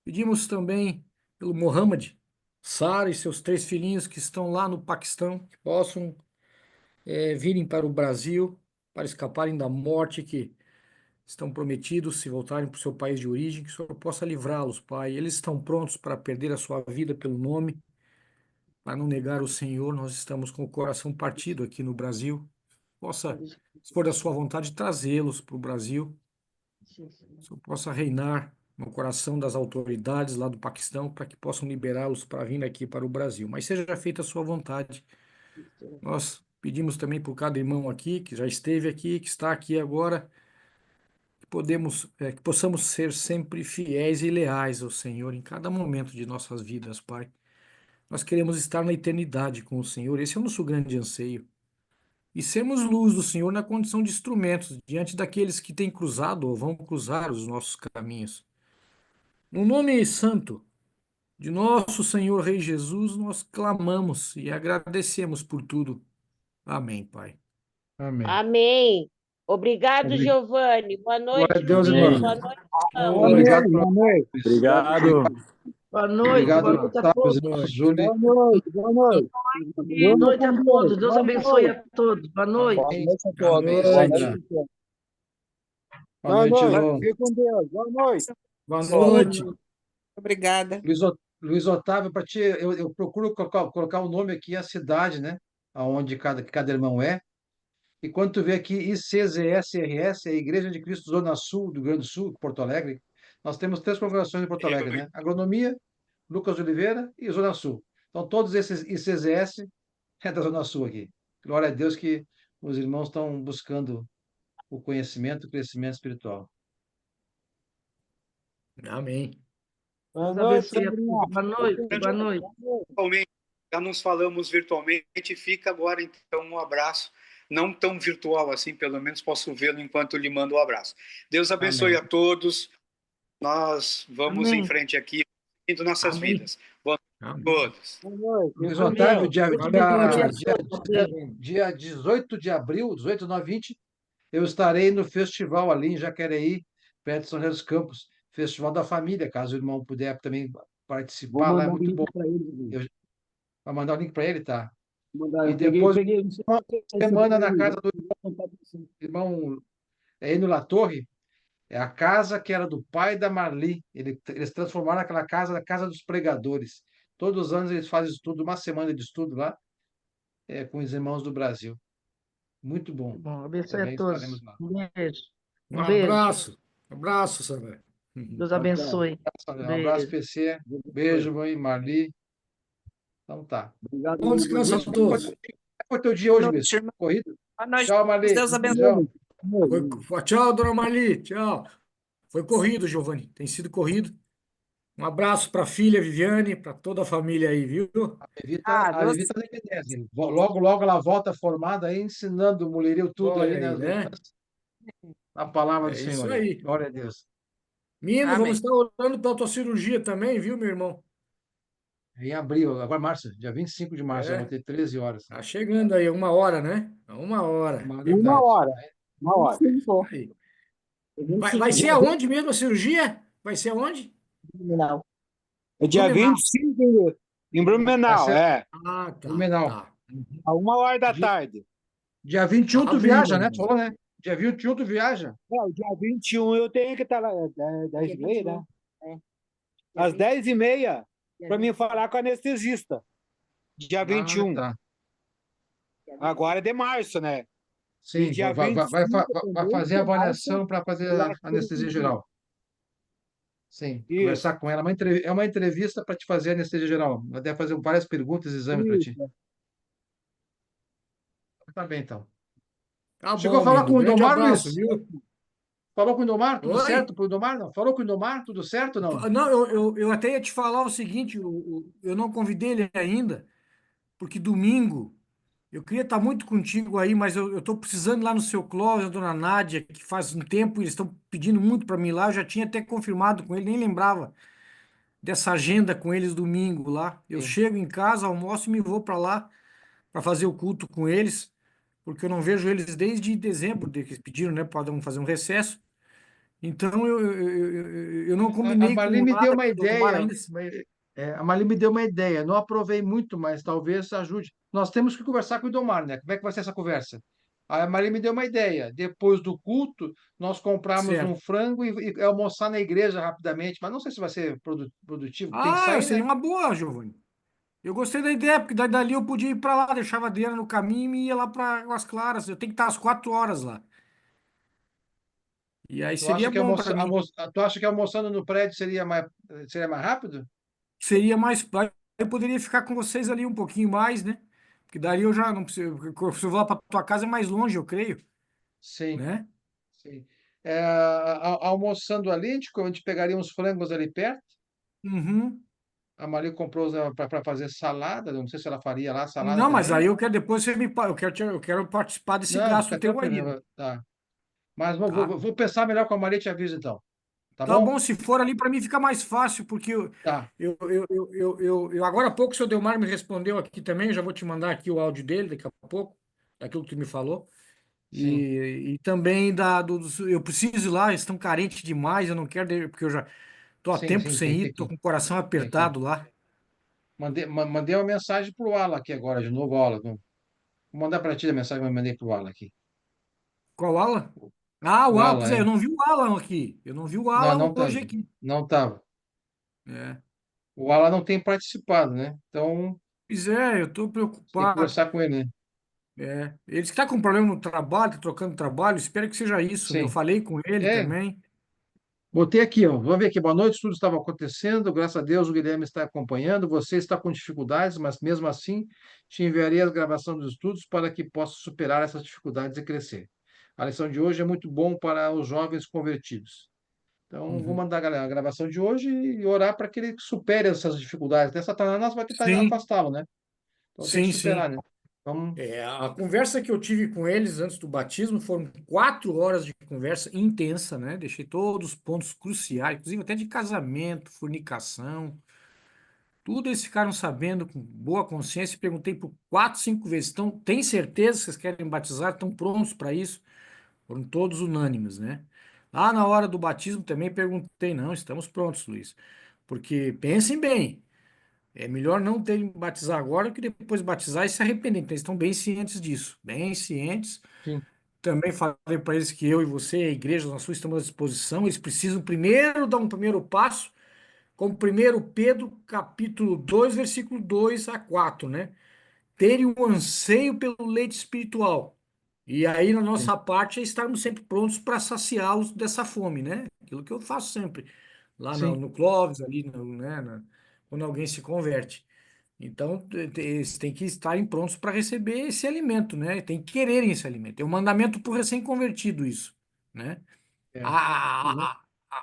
Pedimos também pelo Mohammed, Sara e seus 3 filhinhos que estão lá no Paquistão, que possam virem para o Brasil para escaparem da morte que estão prometidos se voltarem para o seu país de origem, que o Senhor possa livrá-los, Pai. Eles estão prontos para perder a sua vida pelo nome, para não negar o Senhor. Nós estamos com o coração partido aqui no Brasil. Possa, se for da sua vontade, trazê-los para o Brasil. Que o Senhor possa reinar no coração das autoridades lá do Paquistão para que possam liberá-los para vir aqui para o Brasil. Mas seja feita a sua vontade. Nós pedimos também por cada irmão aqui, que já esteve aqui, que está aqui agora, que possamos ser sempre fiéis e leais ao Senhor em cada momento de nossas vidas, Pai. Nós queremos estar na eternidade com o Senhor, esse é o nosso grande anseio. E sermos luz do Senhor na condição de instrumentos diante daqueles que têm cruzado ou vão cruzar os nossos caminhos. No nome santo de nosso Senhor Rei Jesus, nós clamamos e agradecemos por tudo. Amém, Pai. Amém. Amém. Obrigado, Obri- Giovanni. Boa Glória a noite, Deus, Luiz. irmão. Boa noite, Boa irmão. Obrigado noite, pela boa noite. Luiz. Obrigado. Boa noite, Obrigado boa noite a Otávio, todos. irmãos Júlio. Boa noite, boa noite. Boa noite a todos. Deus Boa abençoe noite. a todos. Boa noite. Boa Amém. noite a Boa todos. Amém, Boa noite. Sandra. noite. Boa Boa noite, noite. Elon. Fique com Deus. Boa noite. Boa Boa noite. Obrigada. Luiz Otávio, para ti, eu procuro colocar o nome aqui, a cidade, né? Aonde cada irmão é. E quando tu vê aqui ICZSRS, é a Igreja de Cristo Zona Sul, do Rio Grande do Sul, Porto Alegre, nós temos 3 congregações em Porto Alegre, né? Agronomia, Lucas Oliveira e Zona Sul. Então, todos esses ICZS é da Zona Sul aqui. Glória a Deus que os irmãos estão buscando o conhecimento, o crescimento espiritual. Amém. Boa Deus noite, abençoe a Sandrinha. todos. Boa noite, boa noite. Virtualmente, já nos falamos virtualmente, fica agora então um abraço, não tão virtual assim, pelo menos posso vê-lo enquanto lhe mando um abraço. Deus abençoe Amém. a todos, nós vamos Amém. em frente aqui, indo nossas Amém. vidas. Boa noite a Amém. todos. Boa noite. Luiz Amém. Otávio, Deus abençoe a todos. dia 18 de abril, 18, 19, 20, eu estarei no festival ali em Jacareí, perto de São José dos Campos, Festival da Família, caso o irmão puder também Vou participar lá, é mandar o muito bom. link para ele. Eu, vai mandar o link para ele, tá? Mandar, E eu depois, peguei, não sei uma se é semana na ele, casa do vou contar pra você. irmão Enio La Torre, é a casa que era do pai da Marli. Eles transformaram aquela casa na Casa dos Pregadores. Todos os anos eles fazem estudo, uma semana de estudo lá, com os irmãos do Brasil. Muito bom. Bom, abençoe a Também estaremos todos. lá. Um beijo. Um Um beijo. abraço, Sandra. Deus Tchau, tchau. abençoe. Um abraço, Beijo. PC. Beijo, mãe, Marli. Então tá. Obrigado, Bom descanso a Como todos. foi teu dia Boa hoje, noite, Bispo? irmão. Corrido? Boa noite. Tchau, Marli. Deus abençoe. Beijão. Tchau, dona Marli. Tchau. Foi corrido, Giovanni. Tem sido corrido. Um abraço para a filha Viviane, para toda a família aí, viu? A Deus. Evita nem merece. Logo, logo ela volta formada aí, ensinando o mulherio tudo aí, Olha né? aí, né? A palavra do É Senhor isso aí. aí. Glória a Deus. Menino, Amém. vamos estar orando pela tua cirurgia também, viu, meu irmão? Em abril, agora março, dia 25 de março, eu vou É, ter 13 horas. tá chegando aí, 1 hora, né? 1 hora. Uma hora da Uma tarde. hora. Uma hora. 25. Aí. 25 Vai ser dia aonde mesmo a cirurgia? Vai ser aonde? Terminal. É dia Blumenau. 25 em Vai Blumenau, ser é. Ah, tá, Blumenau. tá. A 1 hora da Dia, tarde. dia 21 tu Abriu viaja, né? Tu ainda. falou, né? Dia 21 tu viaja. É, o dia 21 eu tenho que estar lá, 10h30, né? É. Às 10h30, Dia para mim 21. falar com o anestesista. Dia 21. Tá. Agora é de março, né? E Sim, dia vai 25 vai também, fazer a de março, avaliação para fazer eu a acho que ele anestesia pediu. geral. Sim, Isso, conversar com ela. É uma entrevista para te fazer a anestesia geral. Ela deve fazer várias perguntas e exames para ti. isso. Tá bem, então. Tá Chegou a bom, falar menino. com o Grande Indomar, abraço, Luiz? viu? Falou com o Indomar? Tudo Oi? certo pro Indomar? Não? Falou com o Indomar? Tudo certo ou não? Não, eu até ia te falar o seguinte, eu não convidei ele ainda, porque domingo eu queria estar muito contigo aí, mas eu estou precisando ir lá no seu Clóvis, a dona Nádia, que faz um tempo eles estão pedindo muito para mim lá, eu já tinha até confirmado com ele, nem lembrava dessa agenda com eles domingo lá. Eu Sim. chego em casa, almoço e me vou para lá para fazer o culto com eles, porque eu não vejo eles desde dezembro, que eles pediram, né, para fazer um recesso. Então eu não A combinei Marli com me deu nada uma com o Domar ideia. ainda. A Marli me deu uma ideia. Não aprovei muito, mas talvez ajude. Nós temos que conversar com o Indomar, né? Como é que vai ser essa conversa? Aí a Marli me deu uma ideia. Depois do culto, nós comprarmos um Certo. frango e almoçar na igreja rapidamente. Mas não sei se vai ser produtivo. Tem que Ah, sair, seria né? uma boa, Giovanni. Eu gostei da ideia, porque dali eu podia ir para lá, deixava a Adriana no caminho e ia lá para Águas Claras. Eu tenho que estar às 4 horas lá. E aí Tu seria acha que bom para mim. tu acha que almoçando no prédio seria mais rápido? Seria mais. Aí eu poderia ficar com vocês ali um pouquinho mais, né? Porque daí eu já não preciso. Se eu vou lá para tua casa é mais longe, eu creio, Sim, né? sim. Almoçando ali, a gente pegaria uns frangos ali perto. Uhum. A Maria comprou para fazer salada. Não sei se ela faria lá salada Não, mas também. aí eu quero depois você me. Eu quero participar desse Não, gasto fica teu aí, né? tranquilo. Tá. Mas vou, Tá? vou, vou pensar melhor com a Maria e te aviso então. Tá Tá bom? bom, se for ali para mim fica mais fácil, porque Tá. agora há pouco o seu Delmar me respondeu aqui também, já vou te mandar aqui o áudio dele daqui a pouco, daquilo que tu me falou. Sim. E também eu preciso ir lá, eles estão carentes demais, eu não quero, porque eu já tô há Sim, tempo sim, sem ir, tô com o coração tem que ir. apertado lá. Mandei uma mensagem pro Alan aqui agora, de novo, Alan. Vou mandar para ti a mensagem que eu mandei pro Alan aqui. Qual Alan? Ah, o O Alan, Alan, pois é, é. eu não vi o Alan aqui, eu não vi o Não, Alan não tá. hoje aqui. Não tava. É. O Alan não tem participado, né? Então, Pois é, eu tô tem que preocupado. conversar com ele, né? É. Ele está com problema no trabalho, tá trocando trabalho, espero que seja isso, né? Eu Sim. falei com ele É, também. botei aqui, ó. Vamos ver aqui. Boa noite, tudo estava acontecendo. Graças a Deus, o Guilherme está acompanhando. Você está com dificuldades, mas mesmo assim, te enviarei a gravação dos estudos para que possa superar essas dificuldades e crescer. A lição de hoje é muito bom para os jovens convertidos. Então, vou Uhum. mandar a gravação de hoje e orar para que ele supere essas dificuldades. Até Satanás vai tentar Sim, afastá-lo, né? Então, tem que sim, sim. superar, né? Vamos. A conversa que eu tive com eles antes do batismo foram 4 horas de conversa intensa, né? Deixei todos os pontos cruciais, inclusive até de casamento, fornicação, tudo eles ficaram sabendo com boa consciência. Perguntei por 4, 5 vezes. Então, tem certeza que vocês querem batizar? Estão prontos para isso? Foram todos unânimes, né? Ah, na hora do batismo também perguntei, não, estamos prontos, Luiz. Porque pensem bem, é melhor não terem que batizar agora que depois batizar e se arrepender. Então, eles estão bem cientes disso, bem cientes. Sim, Também falei para eles que eu e você, a igreja, nós estamos à disposição. Eles precisam primeiro dar um primeiro passo, como 1 Pedro, capítulo 2, versículo 2 a 4, né? Terem um anseio pelo leite espiritual. E aí, na sim, nossa parte, é estarmos sempre prontos para saciá-los dessa fome, né? Aquilo que eu faço sempre, lá no, sim. no Clóvis, ali, né? Quando alguém se converte. Então, eles têm que estarem prontos para receber esse alimento, né? Tem que quererem esse alimento. É um mandamento para o recém-convertido isso, né? É.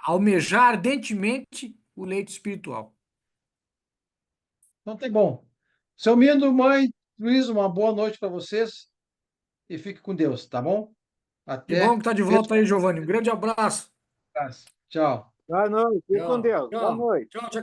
Almejar ardentemente o leite espiritual. Então tá bom. Seu Mindo, mãe, Luiz, uma boa noite para vocês e fique com Deus, tá bom? Que bom que Até. está de volta aí, Giovanni. Um grande abraço. Tchau. Boa noite. Fique com Tchau, Deus. Boa tchau, noite. tchau, tchau.